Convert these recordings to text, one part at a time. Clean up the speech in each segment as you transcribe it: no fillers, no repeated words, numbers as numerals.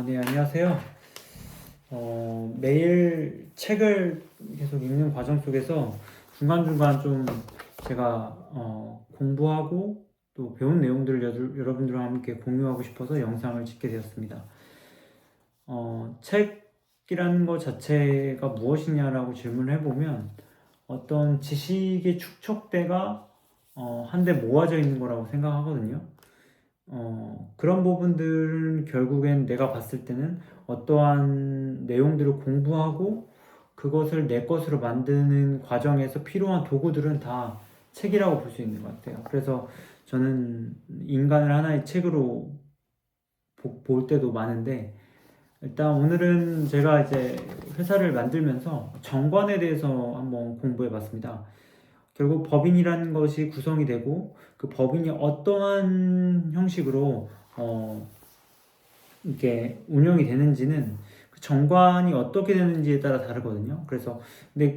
네, 안녕하세요. 매일 책을 계속 읽는 과정 속에서 중간중간 좀 제가 공부하고 또 배운 내용들을 여러분들과 함께 공유하고 싶어서 영상을 찍게 되었습니다. 책이라는 것 자체가 무엇이냐라고 질문을 해보면 어떤 지식의 축적대가 한데 모아져 있는 거라고 생각하거든요. 그런 부분들은 결국엔 내가 봤을 때는 어떠한 내용들을 공부하고 그것을 내 것으로 만드는 과정에서 필요한 도구들은 다 책이라고 볼 수 있는 것 같아요. 그래서 저는 인간을 하나의 책으로 볼 때도 많은데, 일단 오늘은 제가 이제 회사를 만들면서 정관에 대해서 한번 공부해 봤습니다. 결국 법인이라는 것이 구성이 되고 그 법인이 어떠한 형식으로 이렇게 운영이 되는지는 그 정관이 어떻게 되는지에 따라 다르거든요.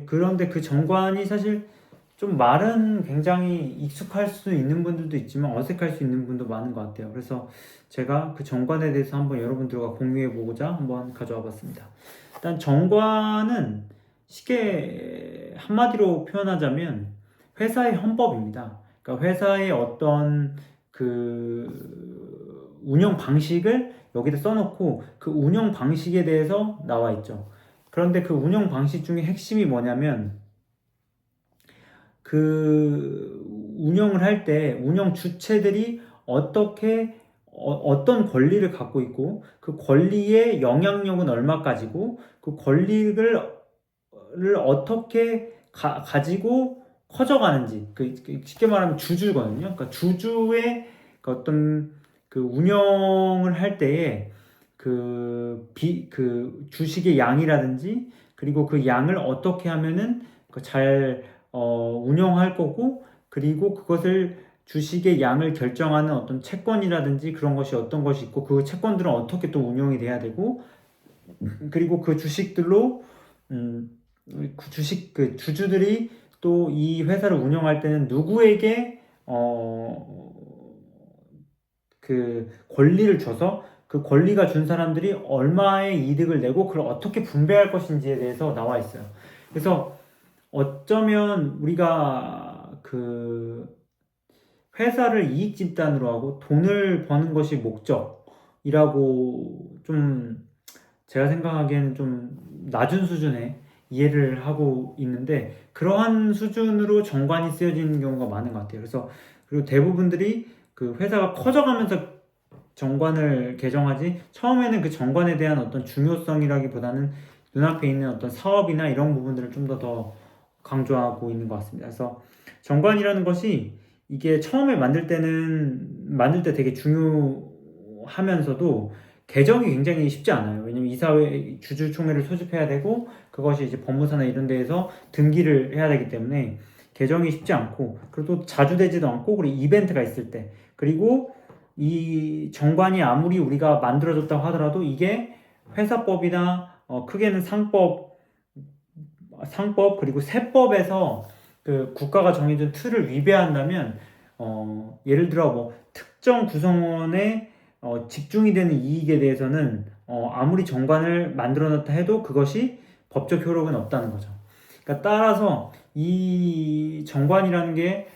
그런데 그 정관이 사실 좀 말은 굉장히 익숙할 수 있는 분들도 있지만 어색할 수 있는 분도 많은 것 같아요. 그래서 제가 그 정관에 대해서 한번 여러분들과 공유해 보고자 한번 가져와 봤습니다. 일단 정관은 쉽게 한마디로 표현하자면 회사의 헌법입니다. 그러니까 회사의 어떤 그 운영 방식을 여기다 써놓고 그 운영 방식에 대해서 나와 있죠. 그런데 그 운영 방식 중에 핵심이 뭐냐면 그 운영을 할 때 운영 주체들이 어떤 권리를 갖고 있고 그 권리의 영향력은 얼마까지고 그 권리를 어떻게 가지고 커져가는지 쉽게 말하면 주주거든요. 그러니까 주주의 그 어떤 그 운영을 할 때에 그 주식의 양이라든지 그리고 그 양을 어떻게 하면은 잘 운영할 거고 그리고 그것을 주식의 양을 결정하는 어떤 채권이라든지 그런 것이 어떤 것이 있고 그 채권들은 어떻게 또 운영이 돼야 되고 그리고 그 주식들로 그 주주들이 또 이 회사를 운영할 때는 누구에게 그 권리를 줘서 그 권리가 준 사람들이 얼마의 이득을 내고 그걸 어떻게 분배할 것인지에 대해서 나와 있어요. 그래서 어쩌면 우리가 그 회사를 이익 집단으로 하고 돈을 버는 것이 목적이라고 좀 제가 생각하기에는 좀 낮은 수준의 이해를 하고 있는데 그러한 수준으로 정관이 쓰여지는 경우가 많은 것 같아요. 그리고 대부분들이 그 회사가 커져가면서 정관을 개정하지 처음에는 그 정관에 대한 어떤 중요성이라기보다는 눈앞에 있는 어떤 사업이나 이런 부분들을 좀 더 강조하고 있는 것 같습니다. 그래서 정관이라는 것이 이게 처음에 만들 때 되게 중요하면서도 개정이 굉장히 쉽지 않아요. 왜냐면 이사회 주주총회를 소집해야 되고 그것이 이제 법무사나 이런 데에서 등기를 해야 되기 때문에 개정이 쉽지 않고 그리고 또 자주 되지도 않고 그리고 이벤트가 있을 때 그리고 이 정관이 아무리 우리가 만들어졌다고 하더라도 이게 회사법이나 크게는 상법 그리고 세법에서 그 국가가 정해준 틀을 위배한다면 예를 들어 뭐 특정 구성원의 집중이 되는 이익에 대해서는 아무리 정관을 만들어 놨다 해도 그것이 법적 효력은 없다는 거죠. 그러니까 따라서 이 정관이라는 게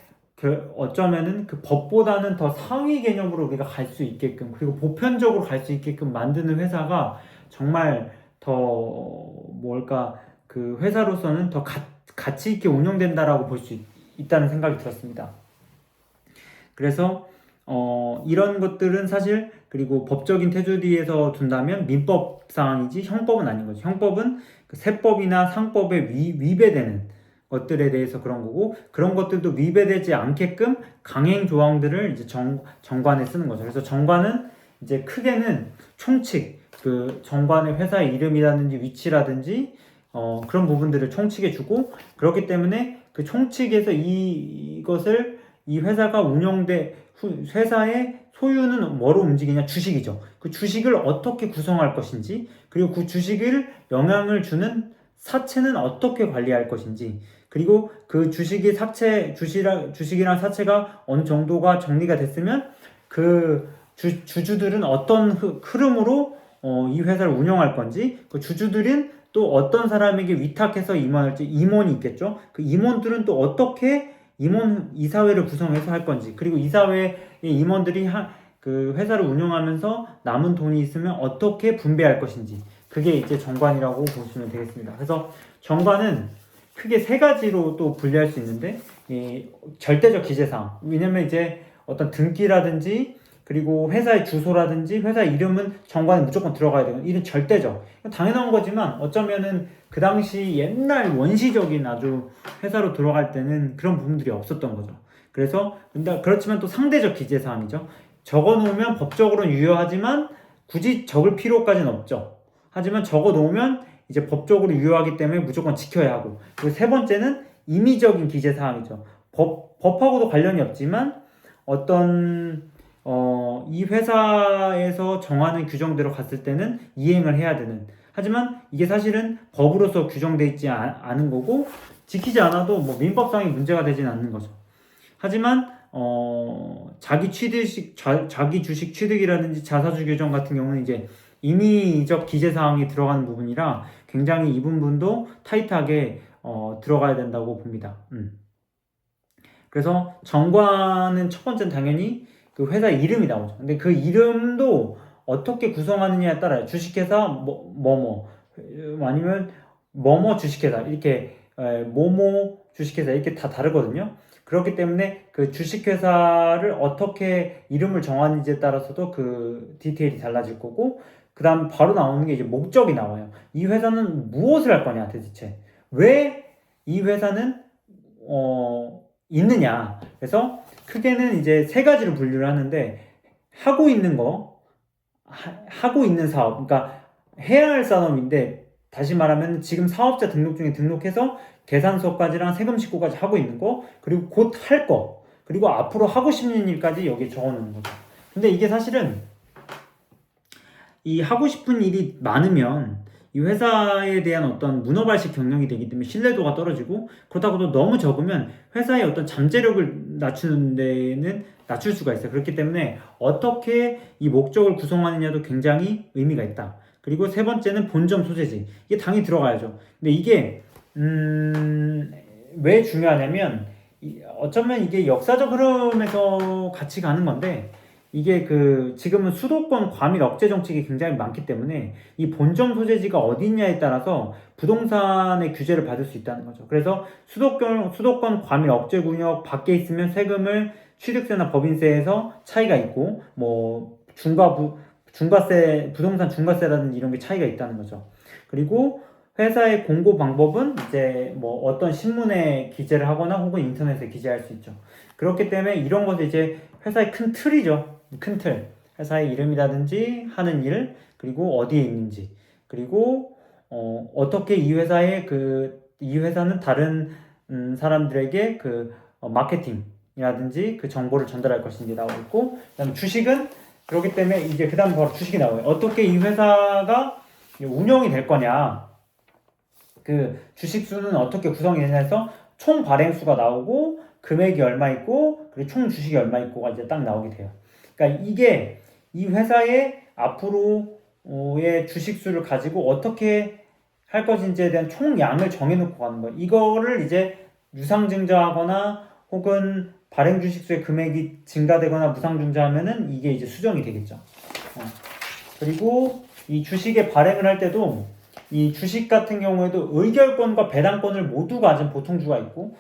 어쩌면은 그 법보다는 더 상위 개념으로 우리가 갈 수 있게끔 그리고 보편적으로 갈 수 있게끔 만드는 회사가 정말 더 뭘까 그 회사로서는 더 가치 있게 운영된다라고 볼 수 있다는 생각이 들었습니다. 그래서 이런 것들은 사실 그리고 법적인 테두리에서 둔다면 민법 사항이지 형법은 아닌 거죠. 형법은 그 세법이나 상법에 위배되는 것들에 대해서 그런 거고 그런 것들도 위배되지 않게끔 강행 조항들을 이제 정관에 쓰는 거죠. 그래서 정관은 이제 크게는 총칙 그 정관의 회사의 이름이라든지 위치라든지 그런 부분들을 총칙에 주고 그렇기 때문에 그 총칙에서 이것을 이 회사가 회사의 소유는 뭐로 움직이냐? 주식이죠. 그 주식을 어떻게 구성할 것인지, 그리고 그 주식을 영향을 주는 사채는 어떻게 관리할 것인지, 그리고 그 주식이랑 사채가 어느 정도가 정리가 됐으면 그 주주들은 어떤 흐름으로 이 회사를 운영할 건지, 그 주주들은 또 어떤 사람에게 위탁해서 임원할지, 임원이 있겠죠. 그 임원들은 또 어떻게 이사회를 구성해서 할 건지, 그리고 이사회의 임원들이 그 회사를 운영하면서 남은 돈이 있으면 어떻게 분배할 것인지, 그게 이제 정관이라고 보시면 되겠습니다. 그래서 정관은 크게 세 가지로 또 분류할 수 있는데, 이 절대적 기재사항, 왜냐면 이제 어떤 등기라든지 그리고 회사의 주소라든지 회사 이름은 정관에 무조건 들어가야 되고, 이런 절대적, 당연한 거지만 어쩌면은 그 당시 옛날 원시적인 아주 회사로 들어갈 때는 그런 부분들이 없었던 거죠. 그래서 근데 그렇지만 또 상대적 기재사항이죠. 적어 놓으면 법적으로는 유효하지만 굳이 적을 필요까지는 없죠. 하지만 적어 놓으면 이제 법적으로 유효하기 때문에 무조건 지켜야 하고, 그리고 세 번째는 임의적인 기재사항이죠. 법하고도 관련이 없지만 어떤 이 회사에서 정하는 규정대로 갔을 때는 이행을 해야 되는, 하지만 이게 사실은 법으로서 규정되어 있지 않은 거고 지키지 않아도 뭐 민법상의 문제가 되지는 않는 거죠. 하지만 자기 주식 취득이라든지 자사주 규정 같은 경우는 이제 임의적 기재 사항이 들어가는 부분이라 굉장히 이 부분도 타이트하게 들어가야 된다고 봅니다. 그래서 정관은 첫 번째는 당연히 그 회사 이름이 나오죠. 근데 그 이름도 어떻게 구성하느냐에 따라요. 주식회사 아니면 뭐뭐 주식회사, 이렇게 뭐뭐 주식회사, 이렇게 다 다르거든요. 그렇기 때문에 그 주식회사를 어떻게 이름을 정하는지에 따라서도 그 디테일이 달라질 거고, 그 다음 바로 나오는 게 이제 목적이 나와요. 이 회사는 무엇을 할 거냐, 대체 왜 이 회사는 있느냐. 그래서 크게는 이제 세 가지로 분류를 하는데, 하고 있는 사업, 그러니까 해야 할 산업인데, 다시 말하면 지금 사업자 등록증에 등록해서 계산서까지랑 세금 신고까지 하고 있는 거, 그리고 곧 할 거, 그리고 앞으로 하고 싶은 일까지 여기에 적어놓는 거죠. 근데 이게 사실은 이 하고 싶은 일이 많으면 이 회사에 대한 어떤 문어발식 경영이 되기 때문에 신뢰도가 떨어지고, 그렇다고도 너무 적으면 회사의 어떤 잠재력을 낮추는 데는 낮출 수가 있어요. 그렇기 때문에 어떻게 이 목적을 구성하느냐도 굉장히 의미가 있다. 그리고 세 번째는 본점 소재지. 이게 당연히 들어가야죠. 근데 이게 왜 중요하냐면, 어쩌면 이게 역사적 흐름에서 같이 가는 건데, 이게 지금은 수도권 과밀 억제 정책이 굉장히 많기 때문에 이 본점 소재지가 어디 있냐에 따라서 부동산의 규제를 받을 수 있다는 거죠. 그래서 수도권 과밀 억제 구역 밖에 있으면 세금을 취득세나 법인세에서 차이가 있고, 뭐 중과세, 부동산 중과세라든지 이런 게 차이가 있다는 거죠. 그리고 회사의 공고 방법은 이제 뭐 어떤 신문에 기재를 하거나 혹은 인터넷에 기재할 수 있죠. 그렇기 때문에 이런 것은 이제 회사의 큰 틀이죠. 큰 틀. 회사의 이름이라든지 하는 일, 그리고 어디에 있는지, 그리고 어떻게 이 회사는 다른 사람들에게 마케팅이라든지 그 정보를 전달할 것인지 나오고 있고, 그다음에 주식은 그렇기 때문에 이제 그다음 바로 주식이 나와요. 어떻게 이 회사가 운영이 될 거냐, 그 주식수는 어떻게 구성이 되냐 해서 총 발행수가 나오고, 금액이 얼마 있고, 그리고 총 주식이 얼마 있고가 이제 딱 나오게 돼요. 그러니까 이게 이 회사의 앞으로의 주식수를 가지고 어떻게 할 것인지에 대한 총량을 정해놓고 가는 거예요. 이거를 이제 유상증자하거나 혹은 발행 주식수의 금액이 증가되거나 무상증자하면은 이게 이제 수정이 되겠죠. 그리고 이 주식의 발행을 할 때도 이 주식 같은 경우에도 의결권과 배당권을 모두 가진 보통주가 있고,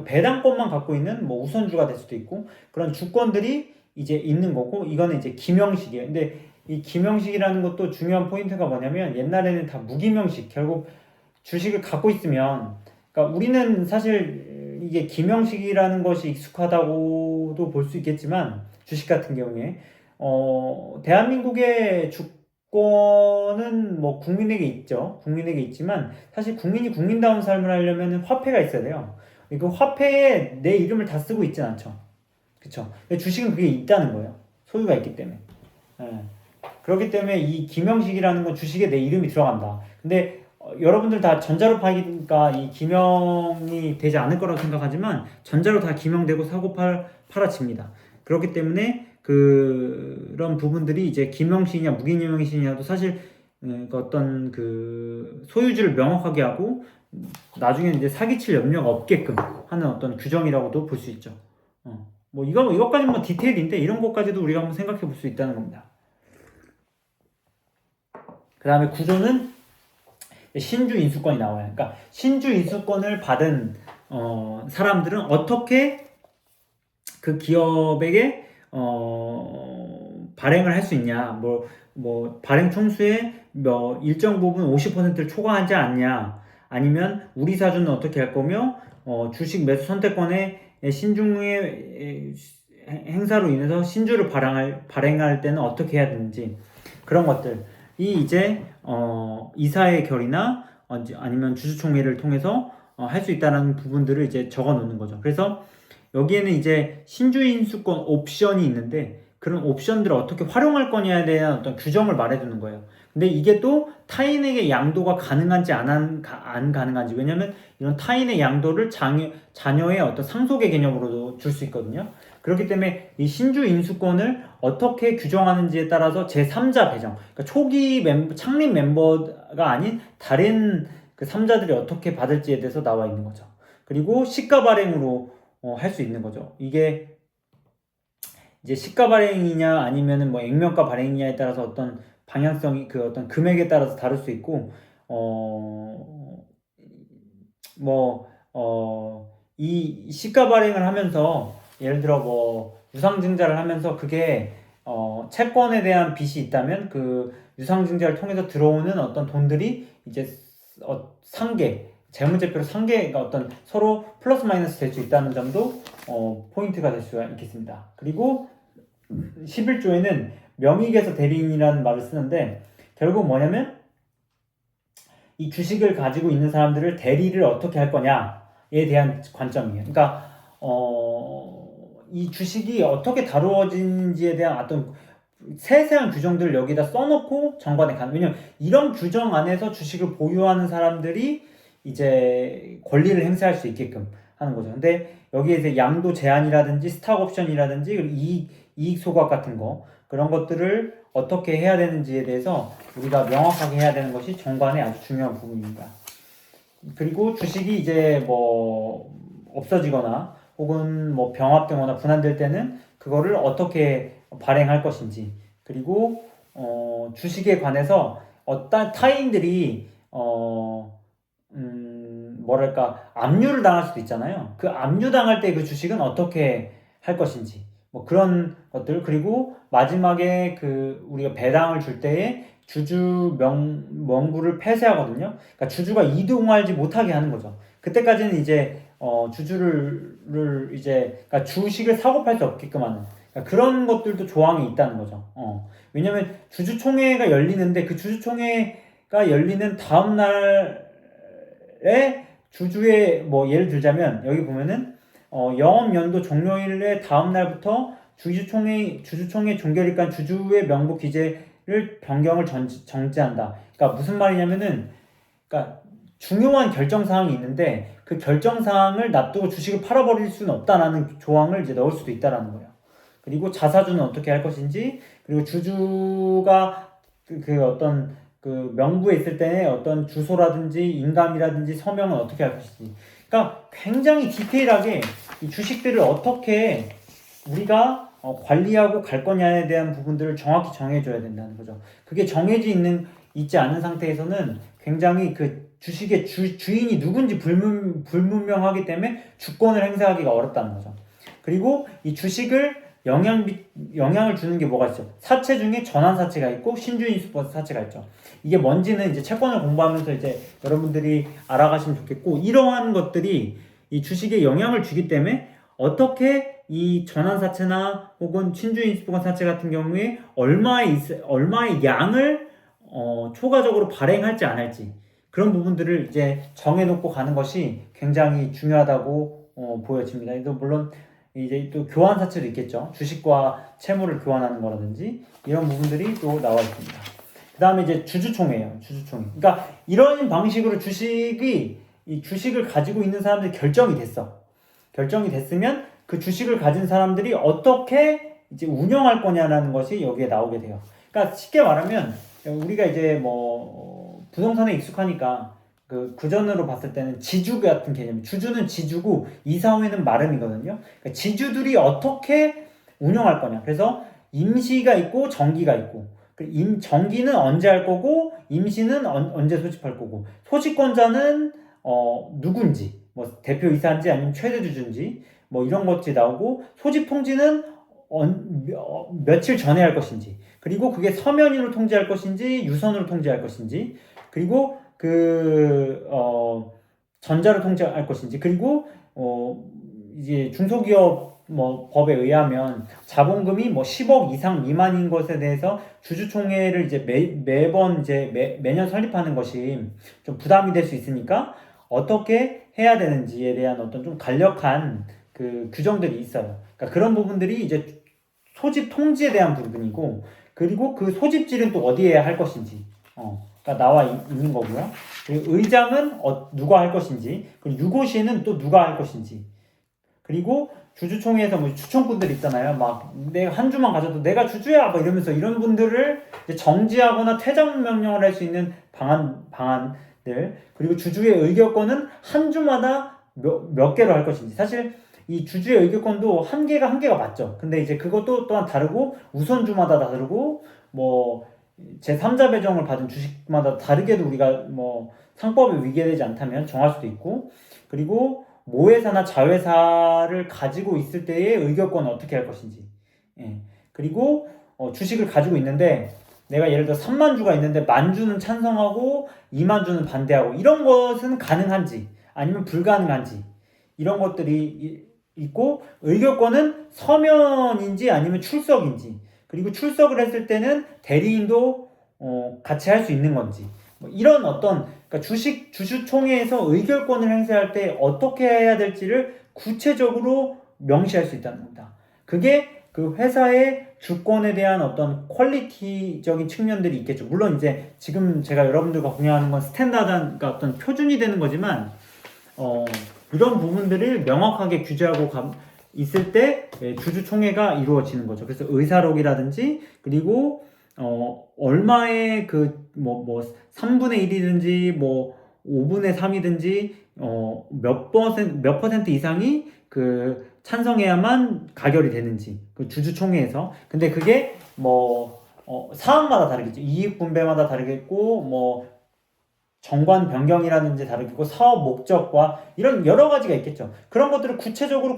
배당권만 갖고 있는 뭐 우선주가 될 수도 있고, 그런 주권들이 이제 있는 거고, 이거는 이제 기명식이에요. 근데 이 기명식이라는 것도 중요한 포인트가 뭐냐면, 옛날에는 다 무기명식, 결국 주식을 갖고 있으면, 그러니까 우리는 사실 이게 기명식이라는 것이 익숙하다고도 볼 수 있겠지만, 주식 같은 경우에 대한민국의 주권은 뭐 국민에게 있죠. 국민에게 있지만 사실 국민이 국민다운 삶을 하려면 화폐가 있어야 돼요. 그 화폐에 내 이름을 다 쓰고 있진 않죠. 그쵸? 주식은 그게 있다는 거예요. 소유가 있기 때문에. 그렇기 때문에 이 기명식이라는 건 주식에 내 이름이 들어간다. 근데 여러분들 다 전자로 파니까 이 기명이 되지 않을 거라고 생각하지만, 전자로 다 기명되고 사고 팔아집니다. 그렇기 때문에 그런 부분들이 이제 기명신이냐 무기명신이냐도 사실 그 어떤 그 소유주를 명확하게 하고 나중에 이제 사기칠 염려가 없게끔 하는 어떤 규정이라고도 볼 수 있죠. 뭐 이것까지는 뭐 디테일인데 이런 것까지도 우리가 한번 생각해 볼 수 있다는 겁니다. 그 다음에 구조는 신주 인수권이 나와요. 그러니까 신주 인수권을 받은 사람들은 어떻게 그 기업에게 발행을 할 수 있냐, 뭐 발행 총수의 뭐 일정 부분 50%를 초과하지 않냐, 아니면 우리 사주는 어떻게 할 거며 주식 매수 선택권의 신중의 행사로 인해서 신주를 발행할 때는 어떻게 해야 되는지, 그런 것들이 이제 이사의 결의나 아니면 주주총회를 통해서 할 수 있다는 부분들을 이제 적어 놓는 거죠. 그래서 여기에는 이제 신주인수권 옵션이 있는데 그런 옵션들을 어떻게 활용할 거냐에 대한 어떤 규정을 말해두는 거예요. 근데 이게 또 타인에게 양도가 가능한지 안 가능한지, 왜냐면 이런 타인의 양도를 자녀의 어떤 상속의 개념으로도 줄 수 있거든요. 그렇기 때문에 이 신주인수권을 어떻게 규정하는지에 따라서 제3자 배정, 그러니까 초기 창립 멤버가 아닌 다른 그 3자들이 어떻게 받을지에 대해서 나와 있는 거죠. 그리고 시가 발행으로 할 수 있는 거죠. 이게 이제 시가 발행이냐 아니면은 뭐 액면가 발행이냐에 따라서 어떤 방향성이 그 어떤 금액에 따라서 다를 수 있고, 이 시가 발행을 하면서 예를 들어 뭐 유상증자를 하면서 그게 채권에 대한 빚이 있다면 그 유상증자를 통해서 들어오는 어떤 돈들이 이제 상계, 재무제표로 상계가 어떤 서로 플러스 마이너스 될 수 있다는 점도 포인트가 될 수가 있겠습니다. 그리고 11조에는 명의계에서 대리인이라는 말을 쓰는데 결국 뭐냐면 이 주식을 가지고 있는 사람들을 대리를 어떻게 할 거냐에 대한 관점이에요. 그러니까 이 주식이 어떻게 다루어지는지에 대한 어떤 세세한 규정들을 여기다 써놓고 정관에 가는, 왜냐면 이런 규정 안에서 주식을 보유하는 사람들이 이제 권리를 행사할 수 있게끔 하는 거죠. 근데 여기에 이제 양도 제한이라든지 스탁 옵션이라든지 그리고 이익 소각 같은 거, 그런 것들을 어떻게 해야 되는지에 대해서 우리가 명확하게 해야 되는 것이 정관의 아주 중요한 부분입니다. 그리고 주식이 이제 뭐 없어지거나 혹은 뭐 병합되거나 분할될 때는 그거를 어떻게 발행할 것인지, 그리고 주식에 관해서 어떤 타인들이 뭐랄까 압류를 당할 수도 있잖아요. 그 압류 당할 때 그 주식은 어떻게 할 것인지, 뭐 그런 것들. 그리고 마지막에 그 우리가 배당을 줄 때에 주주 명부를 폐쇄하거든요. 그러니까 주주가 이동하지 못하게 하는 거죠. 그때까지는 이제 주주를 이제 그러니까 주식을 사고 팔 수 없게끔 하는, 그러니까 그런 것들도 조항이 있다는 거죠. 왜냐면 주주총회가 열리는데 그 주주총회가 열리는 다음 날에 주주의 뭐 예를 들자면 여기 보면은 영업연도 종료일의 다음 날부터 주주총회 종결일간 주주의 명부 기재를 변경을 정지한다. 그러니까 무슨 말이냐면은, 그러니까 중요한 결정사항이 있는데 그 결정사항을 놔두고 주식을 팔아버릴 수는 없다라는 조항을 이제 넣을 수도 있다라는 거예요. 그리고 자사주는 어떻게 할 것인지, 그리고 주주가 그 어떤 그 명부에 있을 때의 어떤 주소라든지 인감이라든지 서명은 어떻게 할 것인지, 그러니까 굉장히 디테일하게 이 주식들을 어떻게 우리가 관리하고 갈 거냐에 대한 부분들을 정확히 정해줘야 된다는 거죠. 그게 있지 않은 상태에서는 굉장히 그 주식의 주인이 누군지 불분명하기 때문에 주권을 행사하기가 어렵다는 거죠. 그리고 이 주식을 영향을 주는 게 뭐가 있죠? 사채 중에 전환사채가 있고 신주인수권 사채가 있죠. 이게 뭔지는 이제 채권을 공부하면서 이제 여러분들이 알아가시면 좋겠고, 이러한 것들이 이 주식에 영향을 주기 때문에 어떻게 이 전환사채나 혹은 신주인수권 사채 같은 경우에 얼마의 양을 초과적으로 발행할지 안 할지, 그런 부분들을 이제 정해놓고 가는 것이 굉장히 중요하다고 보여집니다. 물론 이제 또 교환 사채도 있겠죠. 주식과 채무를 교환하는 거라든지 이런 부분들이 또 나와 있습니다. 그 다음에 이제 주주총회예요. 주주총회. 그러니까 이런 방식으로 이 주식을 가지고 있는 사람들이 결정이 됐으면 그 주식을 가진 사람들이 어떻게 이제 운영할 거냐라는 것이 여기에 나오게 돼요. 그러니까 쉽게 말하면 우리가 이제 뭐 부동산에 익숙하니까 그 구전으로 봤을 때는 지주 같은 개념, 주주는 지주고 이사회는 마름이거든요. 그러니까 지주들이 어떻게 운영할 거냐. 그래서 임시가 있고 정기가 있고, 정기는 언제 할 거고 임시는 언제 소집할 거고, 소집권자는 누군지, 뭐 대표이사인지 아니면 최대주주인지 뭐 이런 것들이 나오고, 소집 통지는 며칠 전에 할 것인지, 그리고 그게 서면으로 통지할 것인지 유선으로 통지할 것인지, 그리고 전자로 통지할 것인지, 그리고 이제 중소기업 뭐 법에 의하면 자본금이 뭐 10억 이상 미만인 것에 대해서 주주총회를 이제 매번 이제 매년 설립하는 것이 좀 부담이 될 수 있으니까 어떻게 해야 되는지에 대한 어떤 좀 간략한 그 규정들이 있어요. 그러니까 그런 부분들이 이제 소집 통지에 대한 부분이고, 그리고 그 소집질은 또 어디에 할 것인지 가 나와 있는 거고요. 그리고 의장은 누가 할 것인지, 그리고 유고시에는 또 누가 할 것인지, 그리고 주주총회에서 뭐 추천꾼들 있잖아요. 막 내가 한 주만 가져도 내가 주주야 뭐 이러면서 이런 분들을 이제 정지하거나 퇴장 명령을 할 수 있는 방안들, 그리고 주주의 의결권은 한 주마다 몇 개로 할 것인지. 사실 이 주주의 의결권도 한 개가 맞죠. 근데 이제 그것도 또한 다르고, 우선주마다 다르고, 뭐 제3자 배정을 받은 주식마다 다르게도 우리가 뭐 상법에 위배되지 않다면 정할 수도 있고, 그리고 모회사나 자회사를 가지고 있을 때의 의결권은 어떻게 할 것인지, 그리고 주식을 가지고 있는데 내가 예를 들어 3만 주가 있는데 1만 주는 찬성하고 2만 주는 반대하고, 이런 것은 가능한지 아니면 불가능한지, 이런 것들이 있고, 의결권은 서면인지 아니면 출석인지, 그리고 출석을 했을 때는 대리인도 같이 할 수 있는 건지, 뭐 이런 어떤, 그러니까 주주총회에서 의결권을 행사할 때 어떻게 해야 될지를 구체적으로 명시할 수 있다는 겁니다. 그게 그 회사의 주권에 대한 어떤 퀄리티적인 측면들이 있겠죠. 물론 이제 지금 제가 여러분들과 공유하는 건 스탠다드한, 그러니까 어떤 표준이 되는 거지만, 이런 부분들을 명확하게 규제하고 있을 때 주주총회가 이루어지는 거죠. 그래서 의사록이라든지, 그리고 얼마의 뭐 3분의 1이든지 뭐 5분의 3이든지 몇 퍼센트 이상이 그 찬성해야만 가결이 되는지, 그 주주총회에서. 근데 그게 뭐 사항마다 다르겠죠. 이익 분배마다 다르겠고, 뭐 정관 변경이라든지 다르겠고, 사업 목적과 이런 여러 가지가 있겠죠. 그런 것들을 구체적으로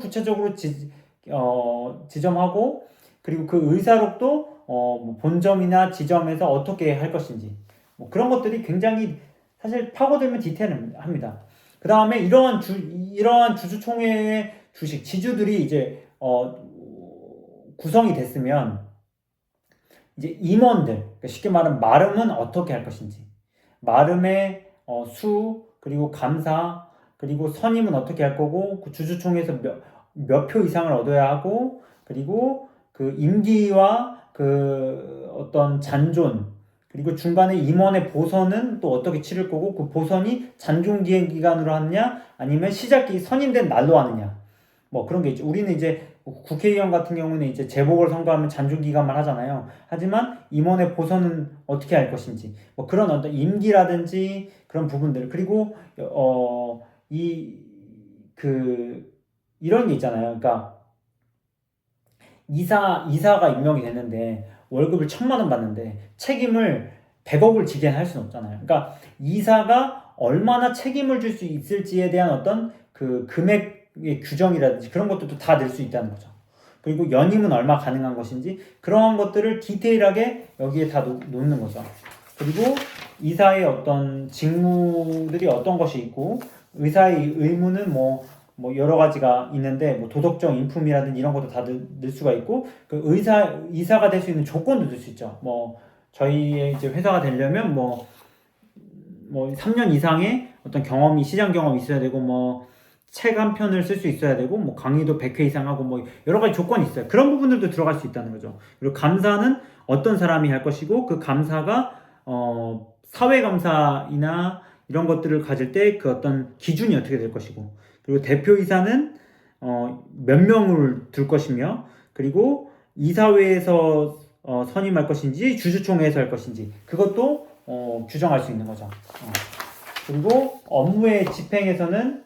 지점하고, 그리고 그 의사록도 뭐 본점이나 지점에서 어떻게 할 것인지, 뭐 그런 것들이 굉장히 사실 파고들면 디테일합니다. 그 다음에 이러한 주주총회의 지주들이 이제 구성이 됐으면, 이제 임원들, 그러니까 쉽게 말하면 마름은 어떻게 할 것인지, 마름의 수, 그리고 감사, 그리고 선임은 어떻게 할 거고, 그 주주총회에서 몇 표 이상을 얻어야 하고, 그리고 그 임기와 그 어떤 잔존, 그리고 중간에 임원의 보선은 또 어떻게 치를 거고, 그 보선이 잔존 기간으로 하느냐 아니면 선임된 날로 하느냐, 뭐 그런 게 있죠. 우리는 이제 국회의원 같은 경우는 이제 재보궐 선거하면 잔존 기간만 하잖아요. 하지만 임원의 보선은 어떻게 할 것인지, 뭐 그런 어떤 임기라든지 그런 부분들, 그리고 이런 게 있잖아요. 그러니까 이사가 임명이 됐는데 월급을 1,000만 원 받는데 책임을 100억을 지게 할 수는 없잖아요. 그러니까 이사가 얼마나 책임을 질 수 있을지에 대한 어떤 그 금액의 규정이라든지 그런 것들도 다 낼 수 있다는 거죠. 그리고 연임은 얼마 가능한 것인지, 그러한 것들을 디테일하게 여기에 다 놓는 거죠. 그리고 이사의 어떤 직무들이 어떤 것이 있고, 의사의 의무는 뭐 여러 가지가 있는데, 뭐 도덕적 인품이라든지 이런 것도 다 넣을 수가 있고, 그 이사가 될 수 있는 조건도 넣을 수 있죠. 뭐 저희의 이제 회사가 되려면 뭐 3년 이상의 어떤 시장 경험이 있어야 되고, 뭐 책 한 편을 쓸 수 있어야 되고, 뭐 강의도 100회 이상 하고, 뭐 여러 가지 조건이 있어요. 그런 부분들도 들어갈 수 있다는 거죠. 그리고 감사는 어떤 사람이 할 것이고, 그 감사가 사회감사이나 이런 것들을 가질 때 그 어떤 기준이 어떻게 될 것이고, 그리고 대표이사는 몇 명을 둘 것이며, 그리고 이사회에서 선임할 것인지 주주총회에서 할 것인지 그것도 규정할 수 있는 거죠. 그리고 업무의 집행에서는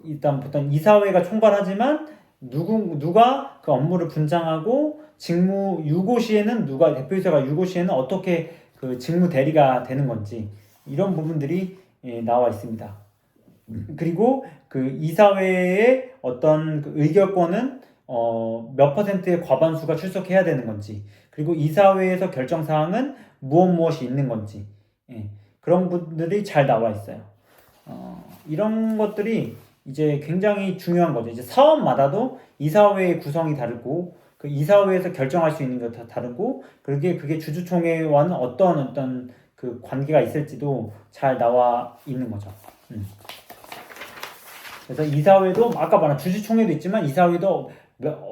일단 보통 이사회가 총괄하지만 누가 그 업무를 분장하고 직무 유고 시에는 누가 대표이사가 유고 시에는 어떻게 그 직무 대리가 되는 건지 이런 부분들이 나와 있습니다. 그리고 그 이사회의 어떤 그 의결권은 몇 퍼센트의 과반수가 출석해야 되는 건지 그리고 이사회에서 결정 사항은 무엇이 있는 건지 그런 분들이 잘 나와 있어요. 이런 것들이 이제 굉장히 중요한 거죠. 이제 사업마다도 이사회의 구성이 다르고 그 이사회에서 결정할 수 있는 게 다 다르고 그게 주주총회와는 어떤 그 관계가 있을지도 잘 나와 있는 거죠. 그래서 이사회도 아까 말한 주주총회도 있지만 이사회도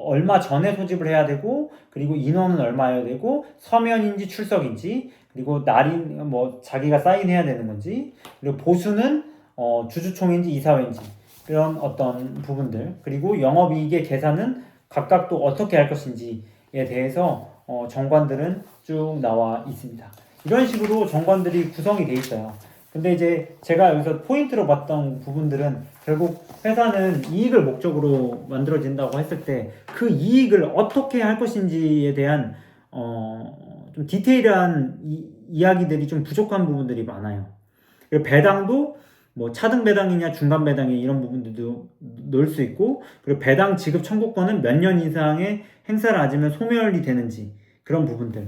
얼마 전에 소집을 해야 되고 그리고 인원은 얼마여야 되고 서면인지 출석인지 그리고 날이 뭐 자기가 사인해야 되는 건지 그리고 보수는 주주총회인지 이사회인지 그런 어떤 부분들 그리고 영업이익의 계산은 각각 또 어떻게 할 것인지에 대해서 정관들은 쭉 나와 있습니다. 이런 식으로 정관들이 구성이 돼 있어요. 근데 이제 제가 여기서 포인트로 봤던 부분들은 결국 회사는 이익을 목적으로 만들어진다고 했을 때 그 이익을 어떻게 할 것인지에 대한 좀 디테일한 이야기들이 좀 부족한 부분들이 많아요. 그리고 배당도 뭐 차등 배당이냐 중간 배당이 이런 부분들도 넣을 수 있고 그리고 배당 지급 청구권은 몇 년 이상의 행사를 하지면 소멸이 되는지 그런 부분들이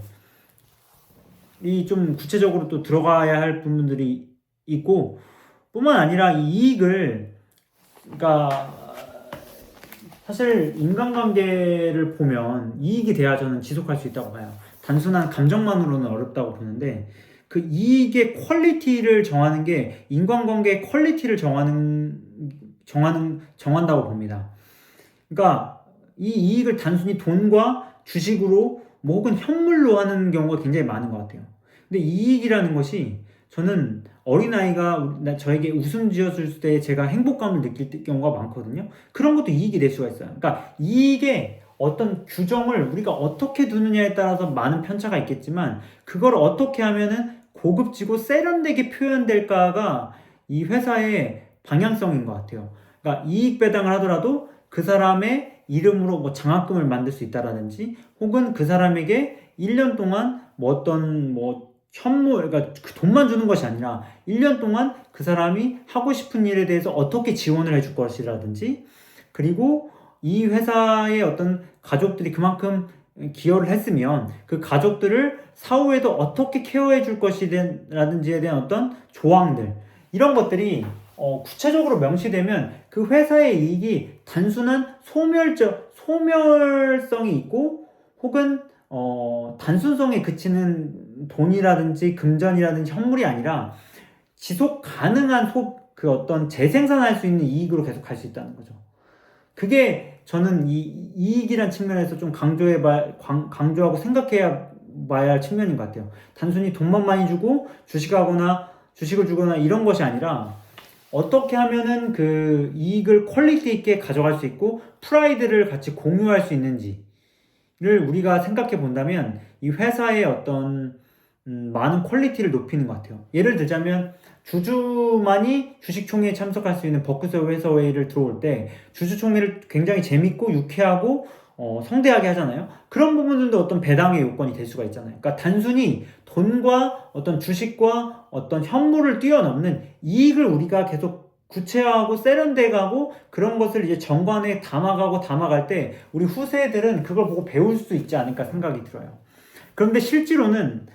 좀 구체적으로 또 들어가야 할 부분들이 있고 뿐만 아니라 이 이익을 그러니까 사실 인간관계를 보면 이익이 돼야 저는 지속할 수 있다고 봐요. 단순한 감정만으로는 어렵다고 보는데 그 이익의 퀄리티를 정하는 게 인간관계의 퀄리티를 정한다고 봅니다. 그러니까 이 이익을 단순히 돈과 주식으로 뭐 혹은 현물로 하는 경우가 굉장히 많은 것 같아요. 근데 이익이라는 것이 저는 어린아이가 저에게 웃음 지어줄 때 제가 행복감을 느낄 경우가 많거든요. 그런 것도 이익이 될 수가 있어요. 그러니까 이익의 어떤 규정을 우리가 어떻게 두느냐에 따라서 많은 편차가 있겠지만 그걸 어떻게 하면은 고급지고 세련되게 표현될까가 이 회사의 방향성인 것 같아요. 그러니까 이익 배당을 하더라도 그 사람의 이름으로 뭐 장학금을 만들 수 있다라든지 혹은 그 사람에게 1년 동안 뭐 어떤 뭐 현물, 그러니까 그 돈만 주는 것이 아니라 1년 동안 그 사람이 하고 싶은 일에 대해서 어떻게 지원을 해줄 것이라든지 그리고 이 회사의 어떤 가족들이 그만큼 기여를 했으면 그 가족들을 사후에도 어떻게 케어해 줄 것이라든지에 대한 어떤 조항들 이런 것들이 구체적으로 명시되면 그 회사의 이익이 단순한 소멸성이 있고 혹은 단순성에 그치는 돈이라든지 금전이라든지 현물이 아니라 지속 가능한 그 어떤 재생산할 수 있는 이익으로 계속 갈 수 있다는 거죠. 그게 저는 이 이익이란 측면에서 좀 강조하고 생각해야 봐야 할 측면인 것 같아요. 단순히 돈만 많이 주고 주식을 주거나 이런 것이 아니라 어떻게 하면은 그 이익을 퀄리티 있게 가져갈 수 있고 프라이드를 같이 공유할 수 있는지를 우리가 생각해 본다면 이 회사의 어떤 많은 퀄리티를 높이는 것 같아요. 예를 들자면 주주만이 주식총회에 참석할 수 있는 버크셔 회사회의를 들어올 때 주주총회를 굉장히 재밌고 유쾌하고 성대하게 하잖아요. 그런 부분들도 어떤 배당의 요건이 될 수가 있잖아요. 그러니까 단순히 돈과 어떤 주식과 어떤 현물을 뛰어넘는 이익을 우리가 계속 구체화하고 세련돼가고 그런 것을 이제 정관에 담아갈 때 우리 후세들은 그걸 보고 배울 수 있지 않을까 생각이 들어요. 그런데 실제로는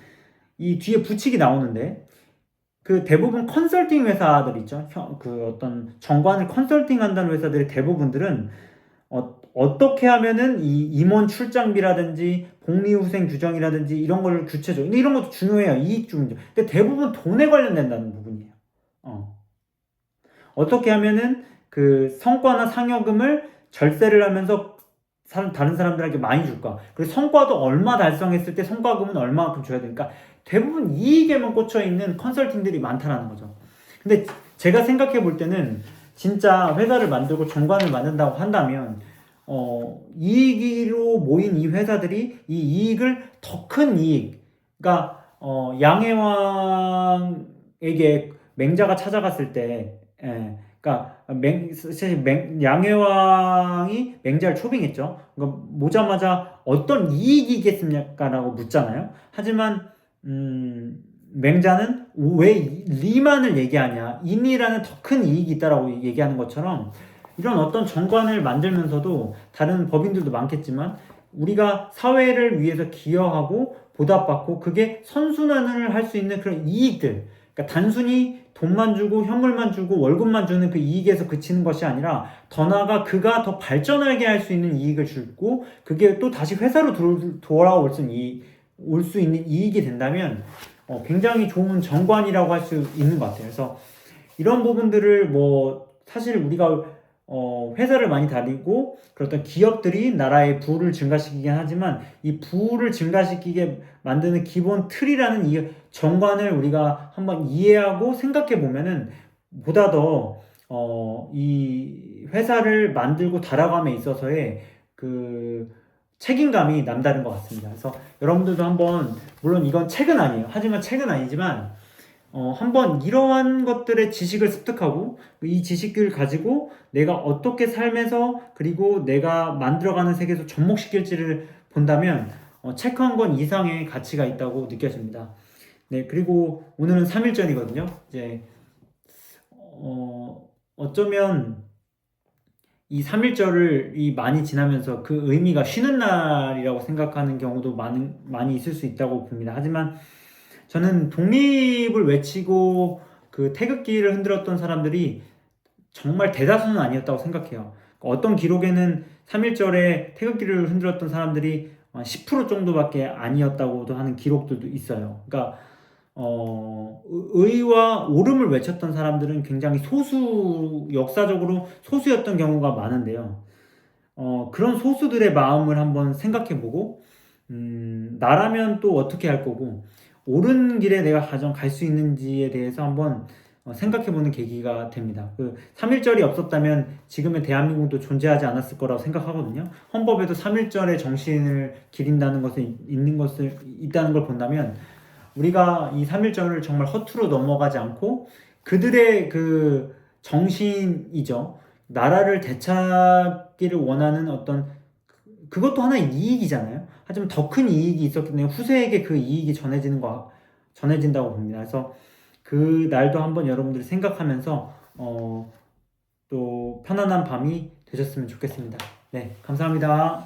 이 뒤에 부칙이 나오는데 그 대부분 컨설팅 회사들 있죠. 그 어떤 정관을 컨설팅 한다는 회사들의 대부분들은 어떻게 하면은 이 임원 출장비라든지 복리후생 규정이라든지 이런 걸 구체적으로 근데 이런 것도 중요해요. 이익 중요. 근데 대부분 돈에 관련된다는 부분이에요. 어떻게 하면은 그 성과나 상여금을 절세를 하면서 다른 사람들에게 많이 줄까? 그리고 성과도 얼마 달성했을 때 성과금은 얼마만큼 줘야 되니까 대부분 이익에만 꽂혀 있는 컨설팅들이 많다라는 거죠. 근데 제가 생각해 볼 때는 진짜 회사를 만들고 정관을 만든다고 한다면 이익으로 모인 이 회사들이 이 이익을 더 큰 이익, 그러니까 양해왕에게 맹자가 찾아갔을 때, 그러니까 사실 양해왕이 맹자를 초빙했죠. 그러니까 오자마자 어떤 이익이겠습니까라고 묻잖아요. 하지만 맹자는 왜 리만을 얘기하냐, 인이라는 더 큰 이익이 있다라고 얘기하는 것처럼 이런 어떤 정관을 만들면서도 다른 법인들도 많겠지만 우리가 사회를 위해서 기여하고 보답받고 그게 선순환을 할 수 있는 그런 이익들, 그러니까 단순히 돈만 주고 현물만 주고 월급만 주는 그 이익에서 그치는 것이 아니라 더 나아가 그가 더 발전하게 할 수 있는 이익을 주고 그게 또 다시 회사로 돌아올 수 있는 이익이 된다면 굉장히 좋은 정관이라고 할 수 있는 것 같아요. 그래서 이런 부분들을 사실 우리가 회사를 많이 다니고 그렇던 기업들이 나라의 부를 증가시키긴 하지만 이 부를 증가시키게 만드는 기본 틀이라는 이 정관을 우리가 한번 이해하고 생각해 보면은 보다 더 이 회사를 만들고 달아감에 있어서의 그 책임감이 남다른 것 같습니다. 그래서 여러분들도 한번, 물론 이건 책은 아니에요. 하지만 책은 아니지만 한번 이러한 것들의 지식을 습득하고 이 지식을 가지고 내가 어떻게 삶에서 그리고 내가 만들어가는 세계에서 접목시킬지를 본다면 책 한 권 이상의 가치가 있다고 느껴집니다. 네, 그리고 오늘은 3.1절이거든요. 이제 어쩌면 이 3.1절을 많이 지나면서 그 의미가 쉬는 날이라고 생각하는 경우도 많이 있을 수 있다고 봅니다. 하지만 저는 독립을 외치고 그 태극기를 흔들었던 사람들이 정말 대다수는 아니었다고 생각해요. 어떤 기록에는 3.1절에 태극기를 흔들었던 사람들이 10% 정도밖에 아니었다고도 하는 기록들도 있어요. 그러니까 의와 옳음을 외쳤던 사람들은 굉장히 역사적으로 소수였던 경우가 많은데요. 그런 소수들의 마음을 한번 생각해보고, 나라면 또 어떻게 할 거고, 옳은 길에 내가 가정 갈 수 있는지에 대해서 한번 생각해보는 계기가 됩니다. 그 3.1절이 없었다면 지금의 대한민국도 존재하지 않았을 거라고 생각하거든요. 헌법에도 3.1절의 정신을 기린다는 것을 있다는 걸 본다면 우리가 이 3.1절을 정말 허투루 넘어가지 않고 그들의 그 정신이죠. 나라를 되찾기를 원하는 어떤 그것도 하나의 이익이잖아요. 하지만 더 큰 이익이 있었기 때문에 후세에게 그 이익이 전해진다고 봅니다. 그래서 그 날도 한번 여러분들이 생각하면서 또 편안한 밤이 되셨으면 좋겠습니다. 네, 감사합니다.